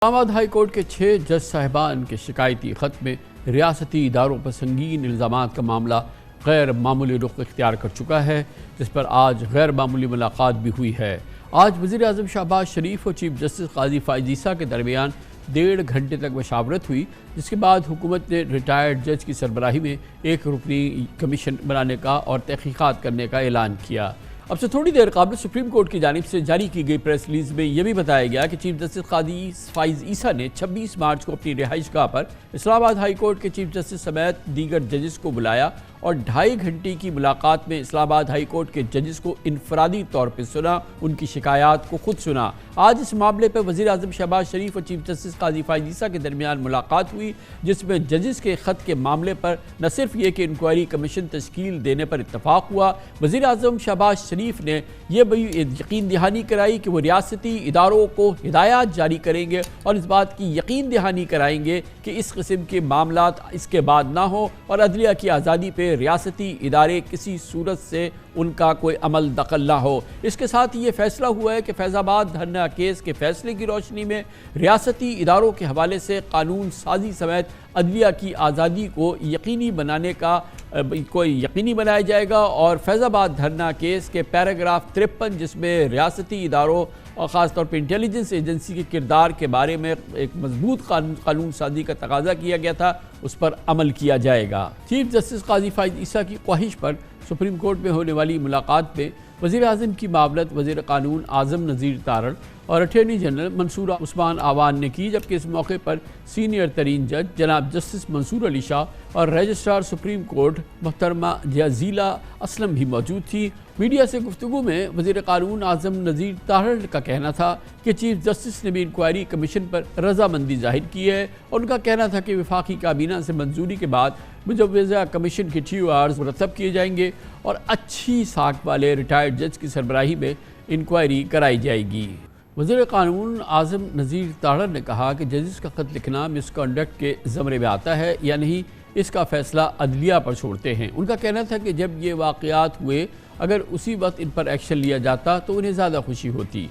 Islamabad high court के 6 जज साहिबान के शिकायती ख़त में रियासती इदारों पर संगीन इल्ज़ामात का मामला गैर मामूली रुख इख्तियार कर चुका है, जिस पर आज गैर मामूली मुलाकात भी हुई है। आज वज़ीर आज़म शहबाज शरीफ और चीफ जस्टिस काजी फ़ाइज़ ईसा के दरमियान 1.5 घंटे तक मशावरत हुई, जिसके बाद हुकूमत ने रिटायर्ड जज की सरबराही में एक रुकनी कमीशन बनाने का और तहक़ीक़ात करने का ऐलान किया। अब से थोड़ी देर कबल सुप्रीम कोर्ट की जानिब से जारी की गई प्रेस रिलीज में यह भी बताया गया कि चीफ जस्टिस काजी फ़ाइज़ ईसा ने 26 मार्च को अपनी रिहाइशगाह पर इस्लामाबाद हाई कोर्ट के चीफ जस्टिस समेत दीगर जजेस को बुलाया और 2.5 घंटे की मुलाकात में इस्लामाबाद हाई कोर्ट के जजेस को इनफरादी तौर पर सुना, उनकी शिकायत को खुद सुना। आज इस मामले पर वज़ीर आज़म शहबाज शरीफ और चीफ जस्टिस काजी फ़ाइज़ ईसा के दरमियान मुलाकात हुई, जिसमें जजेस के ख़त के मामले पर न सिर्फ ये कि इंक्वायरी कमीशन तश्कील देने पर इत्तफाक हुआ, वज़ीर आज़म शहबाज शरीफ ने यह भी यकीन दहानी कराई कि वो रियासती इदारों को हिदायत जारी करेंगे और इस बात की यकीन दहानी कराएंगे कि इस किस्म के मामलात इसके बाद ना हो और अदलिया की आज़ादी पर रियासती इदारे किसी सूरत से उनका कोई अमल दखल ना हो। इसके साथ ही ये फैसला हुआ है कि फैज़ाबाद धरना केस के फैसले की रोशनी में रियासती इदारों के हवाले से कानून साजी समेत अदलिया की आज़ादी को यकीनी बनाने का यकीनी बनाया जाएगा और फैज़ाबाद धरना केस के पैराग्राफ 53, जिसमें रियासती इदारों और ख़ास तौर पर इंटेलिजेंस एजेंसी के किरदार के बारे में एक मजबूत कानून साजी का तकाजा किया गया था, उस पर अमल किया जाएगा। चीफ जस्टिस काजी फ़ाइज़ ईसा की ख्वाहिश पर सुप्रीम कोर्ट में होने वाली मुलाकात में वज़ीर आज़म की मामलत वज़ीर कानून आज़म नज़ीर तारण और अटॉर्नी जनरल मंसूरा उस्मान आवान ने की, जबकि इस मौके पर सीनियर तरीन जज जनाब जस्टिस मंसूर अली शाह और रजिस्ट्रार सुप्रीम कोर्ट मोहतरमा जज़ीला असलम भी मौजूद थी। मीडिया से गुफ्तगू में वज़ीर कानून आज़म नज़ीर तारण का कहना था कि चीफ जस्टिस ने भी इंक्वायरी कमीशन पर रजामंदी जाहिर की है और उनका कहना था कि वफाकी काबीना से मंजूरी के बाद मुजव्वज़ा कमीशन के TORs मुरतब किए जाएंगे और अच्छी साख वाले रिटायर्ड जज की सरबराही में इंक्वायरी कराई जाएगी। वज़ीर कानून आज़म नज़ीर तारण ने कहा कि जजेस का ख़त लिखना मिसकंडक्ट के ज़मरे में आता है या नहीं, इसका फ़ैसला अदलिया पर छोड़ते हैं। उनका कहना था कि जब ये वाक़यात हुए, अगर उसी वक्त इन पर एक्शन लिया जाता तो उन्हें ज़्यादा खुशी होती।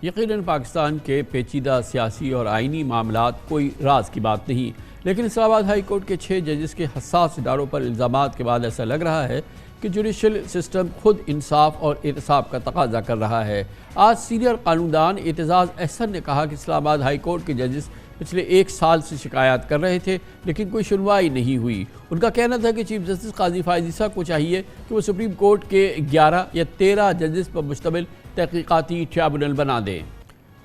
यकीनन पाकिस्तान के पेचीदा सियासी और आइनी मामलात कोई राज की बात नहीं, लेकिन इस्लामाबाद हाई कोर्ट के 6 जजेस के हसास इदारों पर इल्ज़ामात के बाद ऐसा लग रहा है कि जुडिशल सिस्टम खुद इंसाफ और एहतसाब का तकाजा कर रहा है। आज सीनियर कानूनदान एतजाज़ अहसन ने कहा कि इस्लामाबाद हाई कोर्ट के जजेस पिछले 1 साल से शिकायत कर रहे थे, लेकिन कोई सुनवाई नहीं हुई। उनका कहना था कि चीफ जस्टिस काजी फ़ाइज़ ईसा को चाहिए कि वो सुप्रीम कोर्ट के 11 या 13 जजेस पर मुश्तमिल तहक़ीक़ाती ट्रिब्यूनल बना दें।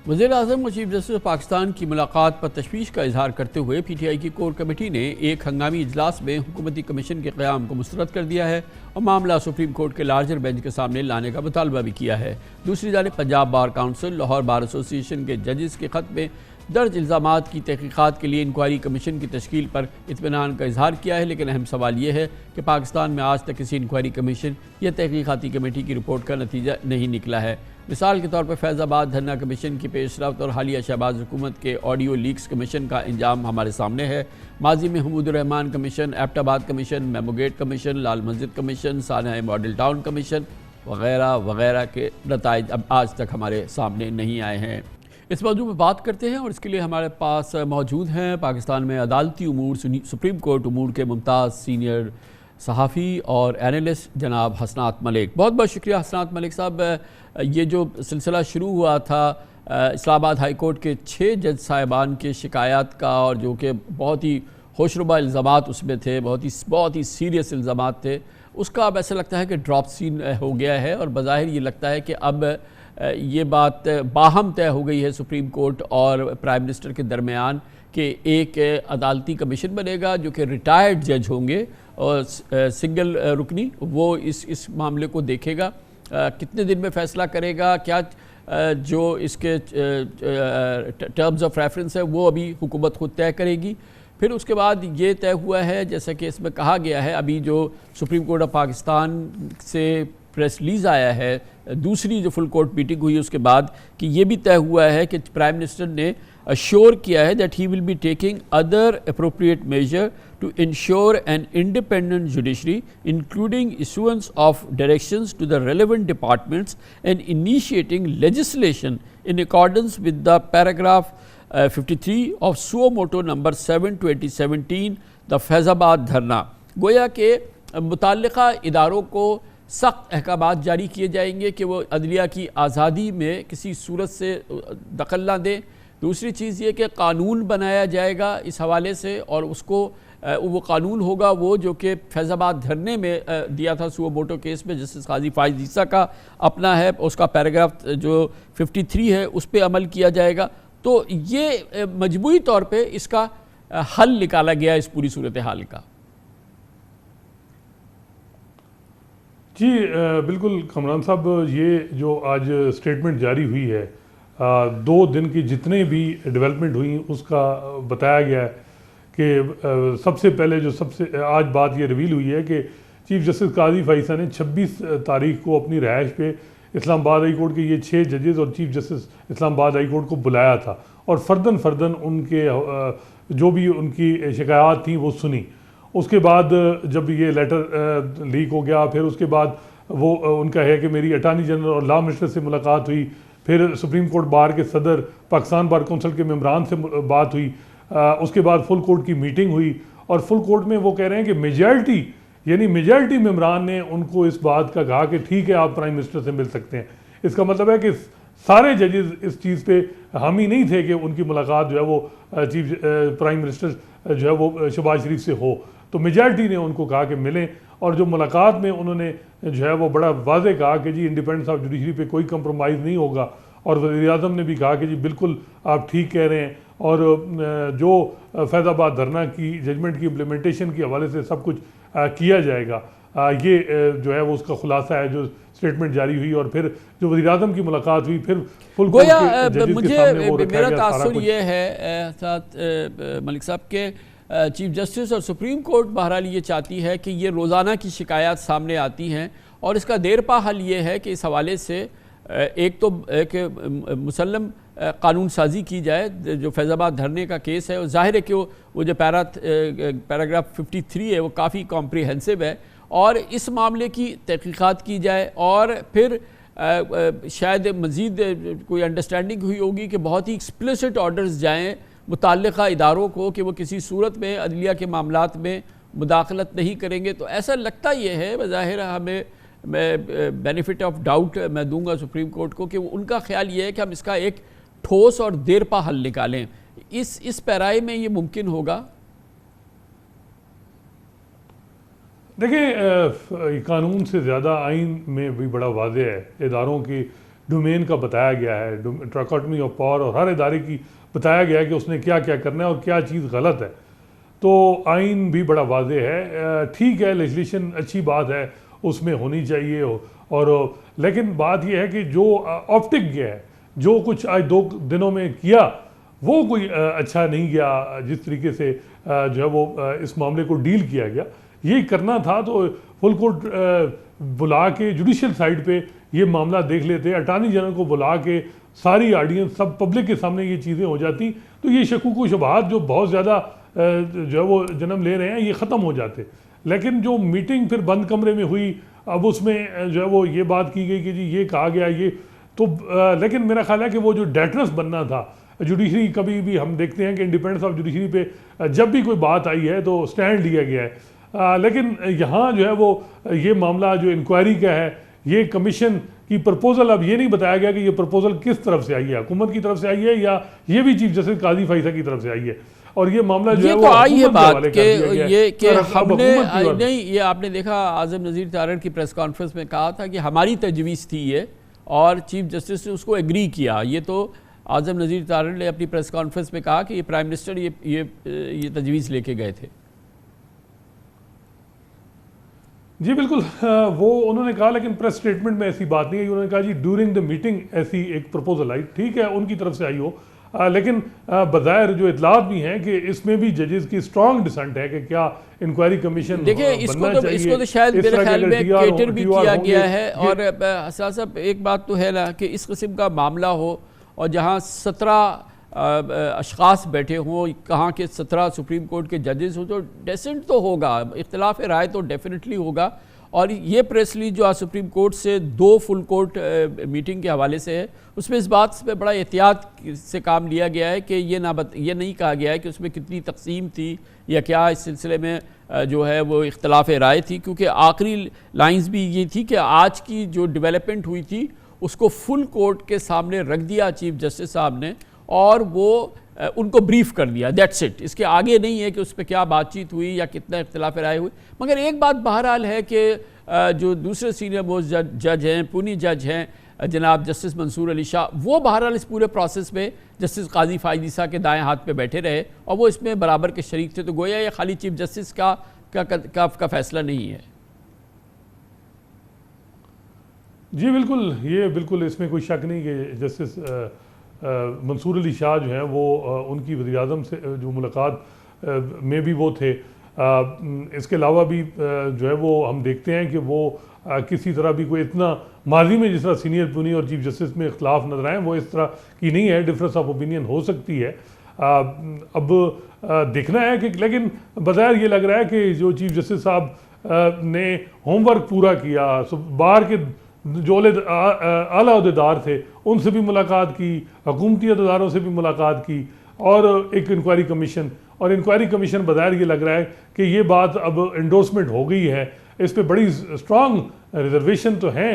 वज़ीर आज़म और चीफ जस्टिस पाकिस्तान की मुलाकात पर तशवीश का इजहार करते हुए PTI की कोर कमेटी ने एक हंगामी इजलास में हुकूमती कमीशन के क़याम को मुस्तरद कर दिया है और मामला सुप्रीम कोर्ट के लार्जर बेंच के सामने लाने का मुतालबा भी किया है। दूसरी जानिब Punjab bar council, Lahore bar association के जजेस के ख़त में दर्ज इल्ज़ामात की तहक़ीक़ात के लिए इंक्वायरी कमीशन की तश्कील पर इत्मीनान का इजहार किया है, लेकिन अहम सवाल यह है कि पाकिस्तान में आज तक किसी इंक्वायरी कमीशन या तहक़ीक़ाती कमेटी की रिपोर्ट का नतीजा नहीं निकला है। मिसाल के तौर पर फैज़ाबाद धरना कमीशन की पेशरफ्त और हालिया शहबाज हुकूमत के ऑडियो लीक्स कमीशन का इंजाम हमारे सामने है। माजी में Hamoodur Rahman commission, Abbottabad commission, memogate commission, Lal Masjid commission, साना मॉडल टाउन कमीशन वगैरह वगैरह के नताइज अब आज तक हमारे सामने नहीं आए हैं। इस मौजू में बात करते हैं और इसके लिए हमारे पास मौजूद हैं पाकिस्तान में अदालती उमूर सुप्रीम कोर्ट उमूर के मुमताज़ सीनियर सहाफ़ी और एनालिस्ट जनाब हसनात मलिक। बहुत बहुत शुक्रिया हसनात मलिक साहब। ये जो सिलसिला शुरू हुआ था इस्लामाबाद हाई कोर्ट के 6 जज साहिबान के शिकायत का और जो कि बहुत ही होशरुबा इल्ज़ामात उसमें थे, बहुत ही सीरियस इल्ज़ामात थे, उसका अब ऐसा लगता है कि ड्रॉप सीन हो गया है और बज़ाहिर ये लगता है कि अब ये बात बाहम तय हो गई है सुप्रीम कोर्ट और प्राइम मिनिस्टर के दरमियान कि एक अदालती कमीशन बनेगा जो कि रिटायर्ड जज होंगे और सिंगल रुकनी वो इस मामले को देखेगा, कितने दिन में फ़ैसला करेगा, क्या जो इसके टर्म्स ऑफ रेफरेंस है वो अभी हुकूमत खुद तय करेगी। फिर उसके बाद ये तय हुआ है, जैसा कि इसमें कहा गया है, अभी जो सुप्रीम कोर्ट ऑफ पाकिस्तान से प्रेस रिलीज़ आया है, दूसरी जो फुल कोर्ट मीटिंग हुई उसके बाद, कि ये भी तय हुआ है कि प्राइम मिनिस्टर ने अश्योर किया है that he will be taking other appropriate measure to ensure an independent judiciary, including issuance of directions to the relevant departments and initiating legislation in accordance with the paragraph 53 of suo motu number 7 2017 the Faizabad धरना। गोया के मुतल्लिक़ा इदारों को सख्त अहकामात जारी किए जाएंगे कि वो अदलिया की आज़ादी में किसी सूरत से दखल ना दें। दूसरी चीज़ ये कि कानून बनाया जाएगा इस हवाले से, और उसको वो कानून होगा वो जो कि फैज़ाबाद धरने में दिया था सुओ मोटो केस में, जस्टिस काजी फाइज ईसा का अपना है, उसका पैराग्राफ जो 53 है उस पर अमल किया जाएगा। तो ये मजबूरी तौर पे इसका हल निकाला गया इस पूरी सूरत हाल का। जी बिल्कुल कमरान साहब, ये जो आज स्टेटमेंट जारी हुई है, 2 दिन की जितने भी डेवलपमेंट हुई उसका बताया गया है कि सबसे पहले जो आज बात ये रिवील हुई है कि चीफ जस्टिस काजी फैज़ा ने 26 तारीख को अपनी रहायश पे इस्लामाबाद हाई कोर्ट के ये 6 जजेस और chief justice Islamabad high court को बुलाया था और फर्दन उनके जो भी उनकी शिकायत थी वो सुनी। उसके बाद जब ये लेटर लीक हो गया, फिर उसके बाद वो उनका है कि मेरी अटार्नी जनरल और लॉ मिनिस्टर से मुलाकात हुई, फिर सुप्रीम कोर्ट बार के सदर, पाकिस्तान बार कौंसिल के मेम्बरान से बात हुई, उसके बाद फुल कोर्ट की मीटिंग हुई और फुल कोर्ट में वो कह रहे हैं कि मेजॉरिटी मेम्बरान ने उनको इस बात का कहा कि ठीक है आप प्राइम मिनिस्टर से मिल सकते हैं। इसका मतलब है कि सारे जजेस इस चीज़ पे हामी नहीं थे कि उनकी मुलाकात जो है वो चीफ प्राइम मिनिस्टर जो है वो शहबाज शरीफ से हो। तो मेजॉरिटी ने उनको कहा कि मिलें, और जो मुलाकात में उन्होंने जो है वो बड़ा वाज़े कहा कि जी इंडिपेंडेंस ऑफ जुडिशरी पे कोई कंप्रोमाइज़ नहीं होगा, और वज़ीर-ए-आज़म ने भी कहा कि जी बिल्कुल आप ठीक कह रहे हैं, और जो फैज़ाबाद धरना की जजमेंट की इम्प्लीमेंटेशन के हवाले से सब कुछ किया जाएगा। ये जो है वो उसका खुलासा है जो स्टेटमेंट जारी हुई, और फिर जो वज़ीर-ए-आज़म की मुलाकात हुई, फिर फुल कोर्ट के जजेस के सामने वो रखा गया। मेरा तासुर ये है साथ मलिक साहब के चीफ जस्टिस और सुप्रीम कोर्ट बहरहाल ये चाहती है कि ये रोज़ाना की शिकायत सामने आती हैं, और इसका देरपा हल ये है कि इस हवाले से एक तो मुसल्लम कानून साजी की जाए। जो फैज़ाबाद धरने का केस है, ज़ाहिर है कि वो जो पैराग्राफ 53 है वो काफ़ी कॉम्प्रिहेंसिव है, और इस मामले की तहकीक़ात की जाए, और फिर शायद मज़ीद कोई अंडरस्टैंडिंग हुई होगी कि बहुत ही एक्सप्लिसिट ऑर्डर्स जाएँ मुतल्लिक़ा इदारों को कि वो किसी सूरत में अदलिया के मामलात में मुदाखलत नहीं करेंगे। तो ऐसा लगता ये है, बज़ाहिर हमें मैं बेनिफिट ऑफ डाउट मैं दूंगा सुप्रीम कोर्ट को कि उनका ख्याल ये है कि हम इसका एक ठोस और देरपा हल निकालें। इस पैराए में ये मुमकिन होगा? देखिए, कानून से ज़्यादा आइन में भी बड़ा वाज़े है, इदारों की डोमेन का बताया गया है, ट्राकोटमी ऑफ पावर, और हर इदारे की बताया गया है कि उसने क्या क्या करना है और क्या चीज़ गलत है। तो आइन भी बड़ा वाज़े है। ठीक है, लेजिस्लेशन अच्छी बात है, उसमें होनी चाहिए और लेकिन बात यह है कि जो ऑप्टिक गया है, जो कुछ आज 2 दिनों में किया वो कोई अच्छा नहीं गया। जिस तरीके से जो है वो इस मामले को डील किया गया, ये करना था तो फुल कोर्ट बुला के जुडिशल साइड पे ये मामला देख लेते, अटार्नी जनरल को बुला के सारी ऑडियंस सब पब्लिक के सामने ये चीज़ें हो जाती, तो ये शकूक व शुबहात जो बहुत ज़्यादा जो है वो जन्म ले रहे हैं ये ख़त्म हो जाते। लेकिन जो मीटिंग फिर बंद कमरे में हुई, अब उसमें जो है वो ये बात की गई कि जी ये कहा गया ये तो लेकिन मेरा ख्याल है कि वो जो डेटरस बनना था जुडिशरी, कभी भी हम देखते हैं कि इंडिपेंडेंस ऑफ जुडिशरी पे जब भी कोई बात आई है तो स्टैंड लिया गया है। लेकिन यहाँ जो है वो ये मामला जो इंक्वायरी का है, ये कमीशन की प्रपोजल, अब ये नहीं बताया गया कि ये प्रपोजल किस तरफ से आई है, हुकूमत की तरफ से आई है या ये भी चीफ जस्टिस काजी फैज़ा की तरफ से आई है। और ये मामला जो है तो वो आई है बात के ये कि हमने नहीं, ये आपने देखा आज़म नज़ीर तारड़ की प्रेस कॉन्फ्रेंस में कहा था कि हमारी तजवीज़ थी ये, और चीफ जस्टिस ने उसको एग्री किया। ये तो आज़म नज़ीर तारड़ ने अपनी प्रेस कॉन्फ्रेंस में कहा कि ये प्राइम मिनिस्टर ये तजवीज़ लेके गए थे। जी बिल्कुल, वो उन्होंने कहा, लेकिन प्रेस स्टेटमेंट में ऐसी बात नहीं है। उन्होंने कहा जी ड्यूरिंग द मीटिंग ऐसी एक प्रपोजल आई, ठीक है उनकी तरफ से आई हो, लेकिन बज़ाहिर जो इतलात भी हैं कि इसमें भी जजेस की स्ट्रॉन्ग डिसेंट है कि क्या इंक्वायरी कमीशन देखिए इसको तो शायद मेरे ख्याल में केटर भी किया गया है। और साहब एक बात तो है ना कि इस किस्म का मामला हो और जहाँ 17 अशखास बैठे हों, कहाँ के 17 सुप्रीम कोर्ट के जजेस हों, तो डेसेंट तो होगा, इख्तिलाफ राय तो डेफिनेटली होगा। और ये प्रेस रिलीज जो आज सुप्रीम कोर्ट से 2 फुल कोर्ट मीटिंग के हवाले से है, उसमें इस बात पे बड़ा एहतियात से काम लिया गया है कि ये नहीं कहा गया है कि उसमें कितनी तकसीम थी या क्या इस सिलसिले में जो है वो इख्तलाफ राय थी, क्योंकि आखिरी लाइंस भी ये थी कि आज की जो डेवलपमेंट हुई थी उसको फुल कोर्ट के सामने रख दिया चीफ जस्टिस साहब ने और वो उनको ब्रीफ कर दिया, दैट्स इट। इसके आगे नहीं है कि उस पर क्या बातचीत हुई या कितना इख्तलाफ राय हुई। मगर एक बात बहरहाल है कि जो दूसरे सीनियर मोस्ट जज हैं, पुनी जज हैं जनाब जस्टिस मंसूर अली शाह, वो बहरहाल इस पूरे प्रोसेस में जस्टिस काजी फायद ईसा के दाएं हाथ पे बैठे रहे और वो इसमें बराबर के शरीक थे। तो गोया ये खाली चीफ जस्टिस का फैसला नहीं है। जी बिल्कुल, ये बिल्कुल इसमें कोई शक नहीं कि जस्टिस मंसूर अली शाह जो हैं वो उनकी वज़ीर-ए-आज़म से जो मुलाकात में भी वो थे। इसके अलावा भी जो है वो हम देखते हैं कि वो किसी तरह भी कोई इतना माजी में जिस तरह सीनियर पुनी और चीफ जस्टिस में इख्तलाफ नजर आए, वो इस तरह की नहीं है। डिफरेंस ऑफ ओपिनियन हो सकती है। अब देखना है कि, लेकिन बज़ाहिर ये लग रहा है कि जो चीफ जस्टिस साहब ने होमवर्क पूरा किया, बाहर के जो आला अहदेदार थे उनसे भी मुलाकात की, हुकूमती अहदेदारों से भी मुलाकात की और एक इंक्वायरी कमीशन, और इंक्वायरी कमीशन बज़ाहिर ये लग रहा है कि ये बात अब एंडोर्समेंट हो गई है। इस पर बड़ी स्ट्रॉन्ग रिजर्वेशन तो हैं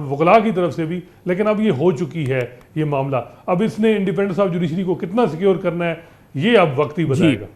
वकला की तरफ से भी, लेकिन अब ये हो चुकी है ये मामला। अब इसने इंडिपेंडेंस ऑफ जुडिशरी को कितना सिक्योर करना है ये अब वक्त ही बताएगा।